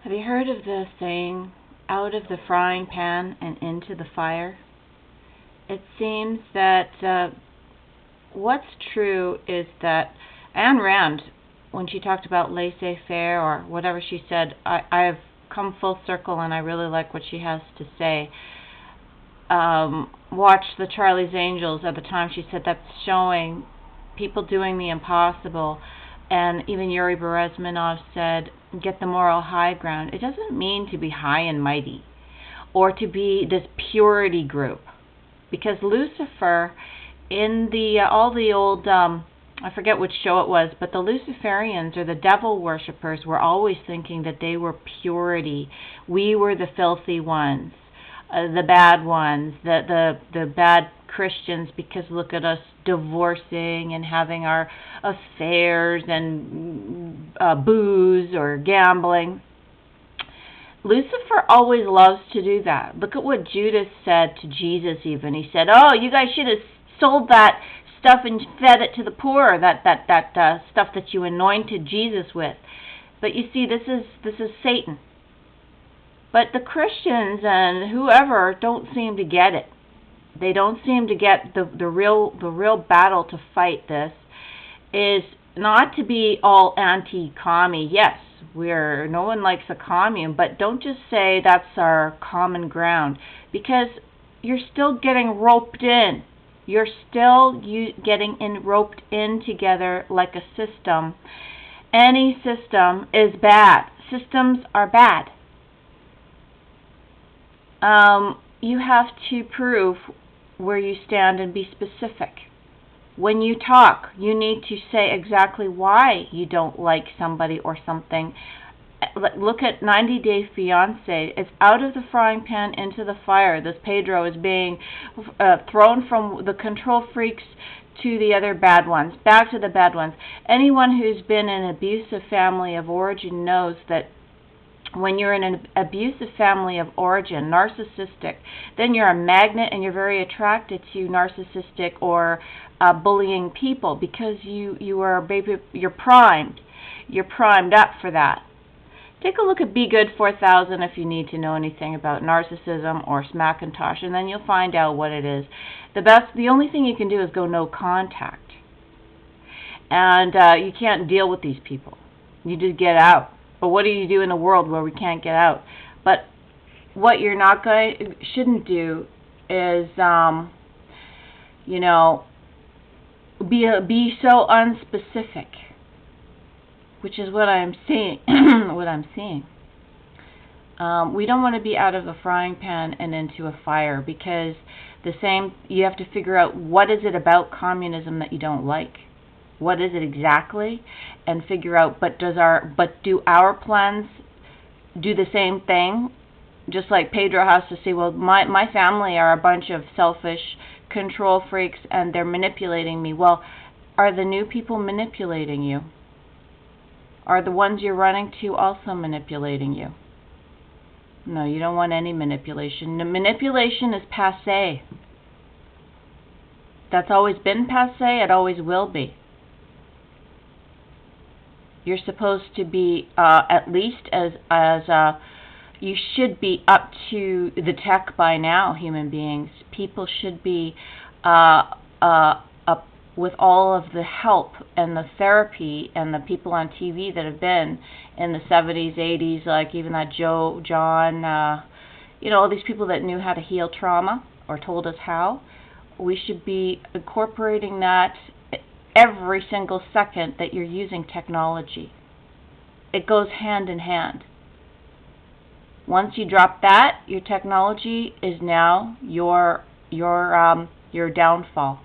Have you heard of the saying, out of the frying pan and into the fire? It seems that what's true is that Ayn Rand, when she talked about laissez-faire or whatever she said, I've come full circle and I really like what she has to say. Watch the Charlie's Angels at the time. She said that's showing people doing the impossible. And even Yuri Berezmenov said, get the moral high ground. It doesn't mean to be high and mighty or to be this purity group. Because Lucifer, in all the old, I forget which show it was, but the Luciferians or the devil worshippers were always thinking that they were purity. We were the filthy ones, the bad ones, the bad Christians, because look at us divorcing and having our affairs and booze or gambling. Lucifer always loves to do that. Look at what Judas said to Jesus even. He said, oh, you guys should have sold that stuff and fed it to the poor, that stuff that you anointed Jesus with. But you see, this is Satan. But the Christians and whoever don't seem to get it. They don't seem to get the real battle to fight this is not to be all anti-commie. Yes, no one likes a commune, but don't just say that's our common ground, because you're still getting roped in. You're still getting roped in together like a system. Any system is bad. Systems are bad. You have to prove where you stand and be specific. When you talk, you need to say exactly why you don't like somebody or something. Look at 90 Day Fiancé. It's out of the frying pan into the fire. This Pedro is being thrown from the control freaks to the other bad ones, back to the bad ones. Anyone who's been in an abusive family of origin knows that when you're in an abusive family of origin, narcissistic, then you're a magnet and you're very attracted to narcissistic or bullying people because you're primed. You're primed up for that. Take a look at Be Good 4000 if you need to know anything about narcissism or Smackintosh, and then you'll find out what it is. The only thing you can do is go no contact. And you can't deal with these people. You just get out. But what do you do in a world where we can't get out? But what you're shouldn't do is, be so unspecific, which is what I'm seeing. We don't want to be out of a frying pan and into a fire, because you have to figure out what is it about communism that you don't like. What is it exactly? And figure out, but do our plans do the same thing? Just like Pedro has to say, well, my family are a bunch of selfish control freaks and they're manipulating me. Well, are the new people manipulating you? Are the ones you're running to also manipulating you? No, you don't want any manipulation. The manipulation is passé. That's always been passé. It always will be. You're supposed to be at least as you should be up to the tech by now, human beings. People should be up with all of the help and the therapy and the people on TV that have been in the 70s, 80s, like even that John, all these people that knew how to heal trauma or told us how. We should be incorporating that every single second that you're using technology. It goes hand in hand. Once you drop that, your technology is now your downfall.